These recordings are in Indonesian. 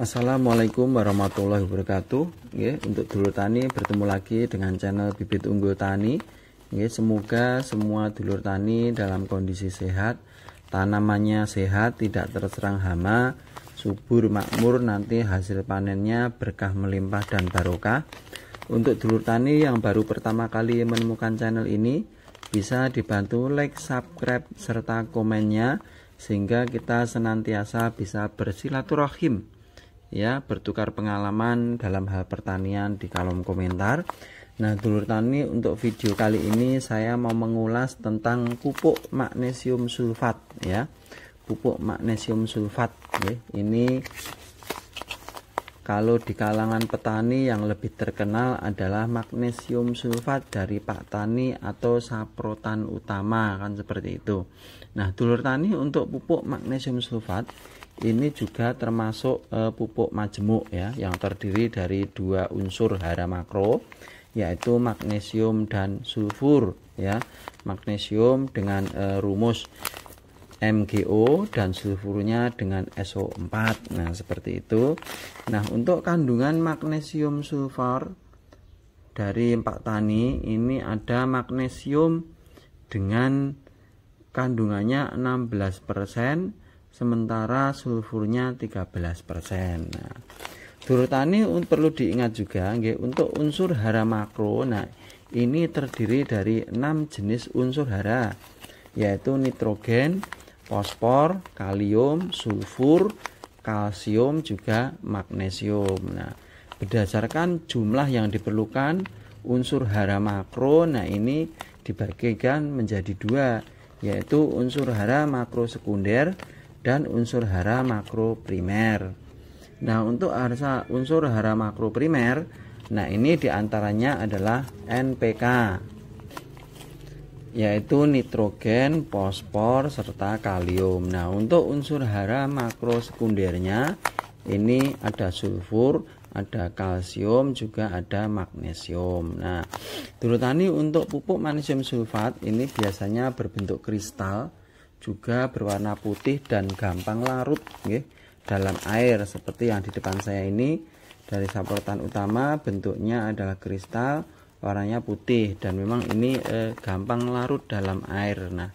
Assalamualaikum warahmatullahi wabarakatuh. Untuk dulur tani, bertemu lagi dengan channel Bibit Unggul Tani. Semoga semua dulur tani dalam kondisi sehat, tanamannya sehat, tidak terserang hama, subur makmur, nanti hasil panennya berkah melimpah dan barokah. Untuk dulur tani yang baru pertama kali menemukan channel ini, bisa dibantu like, subscribe, serta komennya, sehingga kita senantiasa bisa bersilaturahim, ya, bertukar pengalaman dalam hal pertanian di kolom komentar. Nah, dulur tani, untuk video kali ini saya mau mengulas tentang pupuk magnesium sulfat, ya. Pupuk magnesium sulfat, ya. Ini kalau di kalangan petani yang lebih terkenal adalah magnesium sulfat dari Pak Tani atau saprotan utama, kan seperti itu. Nah, dulur tani, untuk pupuk magnesium sulfat ini juga termasuk pupuk majemuk, ya, yang terdiri dari dua unsur hara makro, yaitu magnesium dan sulfur, ya. Magnesium dengan rumus MgO dan sulfurnya dengan SO4. Nah, seperti itu. Nah, untuk kandungan magnesium sulfur dari Pak Tani ini ada magnesium dengan kandungannya 16%, sementara sulfurnya 13%. Nah, dulur tani perlu diingat juga, untuk unsur hara makro, nah ini terdiri dari 6 jenis unsur hara, yaitu nitrogen, fosfor, kalium, sulfur, kalsium, juga magnesium. Nah, berdasarkan jumlah yang diperlukan unsur hara makro, nah ini dibagikan menjadi dua, yaitu unsur hara makro sekunder dan unsur hara makro primer. Nah, untuk unsur hara makro primer, nah ini diantaranya adalah NPK, yaitu nitrogen, fosfor, serta kalium. Nah, untuk unsur hara makro sekundernya ini ada sulfur, ada kalsium, juga ada magnesium. Nah, dulur tani, untuk pupuk magnesium sulfat ini biasanya berbentuk kristal, juga berwarna putih dan gampang larut, dalam air, seperti yang di depan saya ini. Dari saprotan utama bentuknya adalah kristal, warnanya putih, dan memang ini gampang larut dalam air. Nah,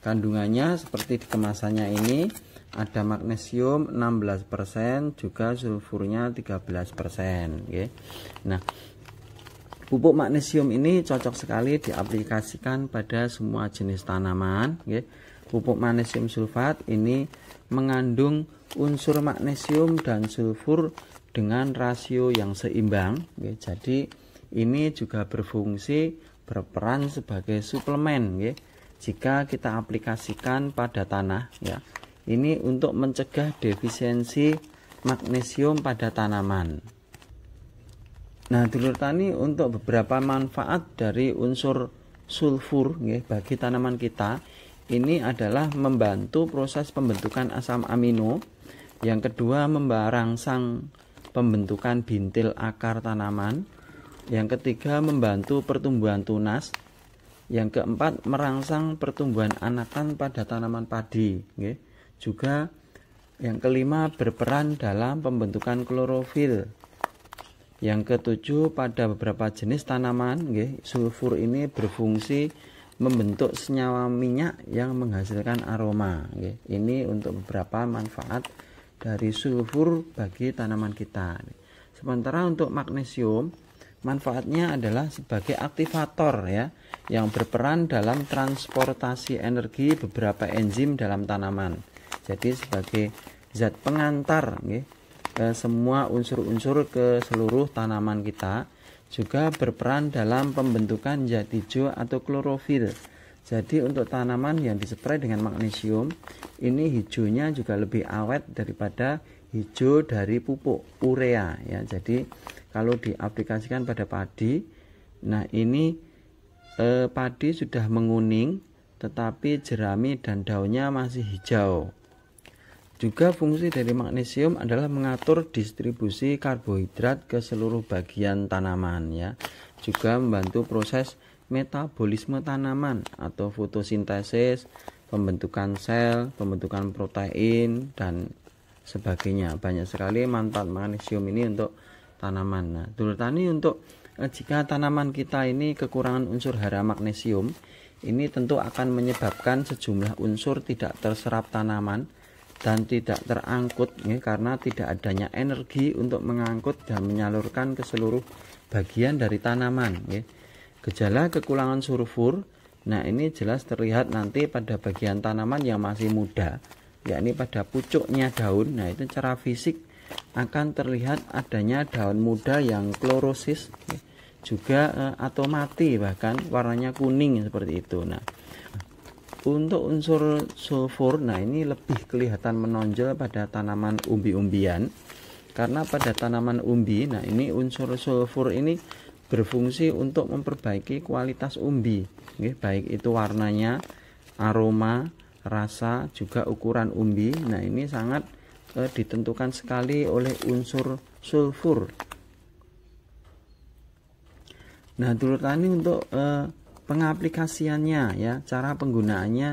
kandungannya seperti di kemasannya ini ada magnesium 16%, juga sulfurnya 13%, Nah, pupuk magnesium ini cocok sekali diaplikasikan pada semua jenis tanaman, Pupuk magnesium sulfat ini mengandung unsur magnesium dan sulfur dengan rasio yang seimbang, jadi ini juga berperan sebagai suplemen, jika kita aplikasikan pada tanah, ya. Ini untuk mencegah defisiensi magnesium pada tanaman. Nah, dulur tani, untuk beberapa manfaat dari unsur sulfur, bagi tanaman kita, ini adalah membantu proses pembentukan asam amino. Yang kedua, merangsang pembentukan bintil akar tanaman. Yang ketiga, membantu pertumbuhan tunas. Yang keempat, merangsang pertumbuhan anakan pada tanaman padi. Juga yang kelima, berperan dalam pembentukan klorofil. Yang ketujuh, pada beberapa jenis tanaman, sulfur ini berfungsi membentuk senyawa minyak yang menghasilkan aroma. Ini untuk beberapa manfaat dari sulfur bagi tanaman kita. Sementara untuk magnesium, manfaatnya adalah sebagai aktivator, ya, yang berperan dalam transportasi energi beberapa enzim dalam tanaman. Jadi sebagai zat pengantar, semua unsur-unsur ke seluruh tanaman kita. Juga berperan dalam pembentukan zat hijau atau klorofil. Jadi untuk tanaman yang dispray dengan magnesium, ini hijaunya juga lebih awet daripada hijau dari pupuk urea, ya. Jadi kalau diaplikasikan pada padi, nah ini padi sudah menguning, tetapi jerami dan daunnya masih hijau. Juga fungsi dari magnesium adalah mengatur distribusi karbohidrat ke seluruh bagian tanaman, ya. Juga membantu proses metabolisme tanaman atau fotosintesis, pembentukan sel, pembentukan protein, dan sebagainya. Banyak sekali manfaat magnesium ini untuk tanaman. Nah, dulur tani, untuk jika tanaman kita ini kekurangan unsur hara magnesium, ini tentu akan menyebabkan sejumlah unsur tidak terserap tanaman dan tidak terangkut ya, karena tidak adanya energi untuk mengangkut dan menyalurkan ke seluruh bagian dari tanaman ya. Gejala kekurangan sulfur, nah ini jelas terlihat nanti pada bagian tanaman yang masih muda, yakni pada pucuknya daun. Nah itu secara fisik akan terlihat adanya daun muda yang klorosis ya, juga atau mati, bahkan warnanya kuning seperti itu. Nah untuk unsur sulfur, nah ini lebih kelihatan menonjol pada tanaman umbi-umbian, karena pada tanaman umbi, nah ini unsur sulfur ini berfungsi untuk memperbaiki kualitas umbi, baik itu warnanya, aroma, rasa, juga ukuran umbi. Nah ini sangat ditentukan sekali oleh unsur sulfur. Nah dulur tani, untuk pengaplikasiannya ya, cara penggunaannya,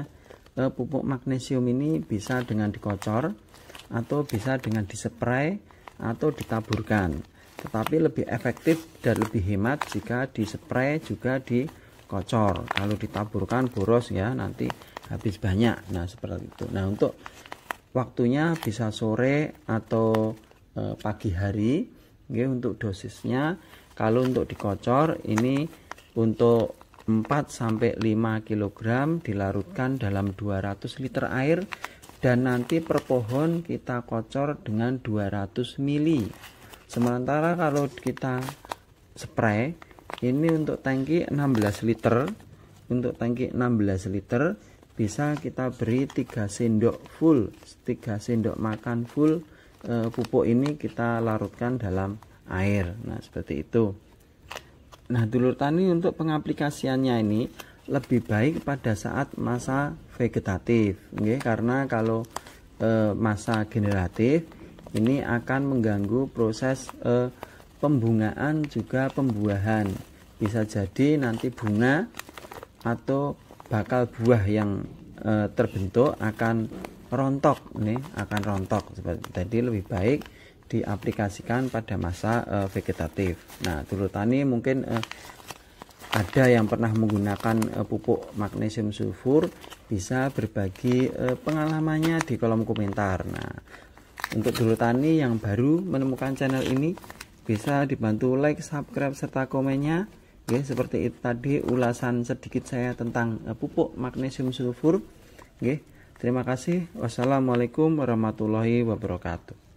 pupuk magnesium ini bisa dengan dikocor atau bisa dengan dispray atau ditaburkan, tetapi lebih efektif dan lebih hemat jika dispray juga dikocor. Kalau ditaburkan boros ya, nanti habis banyak. Nah seperti itu. Nah untuk waktunya bisa sore atau pagi hari ya, untuk dosisnya. Kalau untuk dikocor ini untuk 4-5 kg dilarutkan dalam 200 liter air, dan nanti per pohon kita kocor dengan 200 ml. Sementara kalau kita spray ini untuk tangki 16 liter, untuk tangki 16 liter bisa kita beri 3 sendok makan full pupuk ini kita larutkan dalam air. Nah seperti itu. Nah dulur tani, untuk pengaplikasiannya ini lebih baik pada saat masa vegetatif karena kalau masa generatif ini akan mengganggu proses pembungaan juga pembuahan. Bisa jadi nanti bunga atau bakal buah yang terbentuk akan rontok Jadi lebih baik diaplikasikan pada masa vegetatif. Nah dulur tani, mungkin ada yang pernah menggunakan pupuk magnesium sulfur, bisa berbagi pengalamannya di kolom komentar. Nah untuk dulur tani yang baru menemukan channel ini, bisa dibantu like, subscribe, serta komennya ya. Seperti itu tadi ulasan sedikit saya tentang pupuk magnesium sulfur. Terima kasih. Wassalamualaikum warahmatullahi wabarakatuh.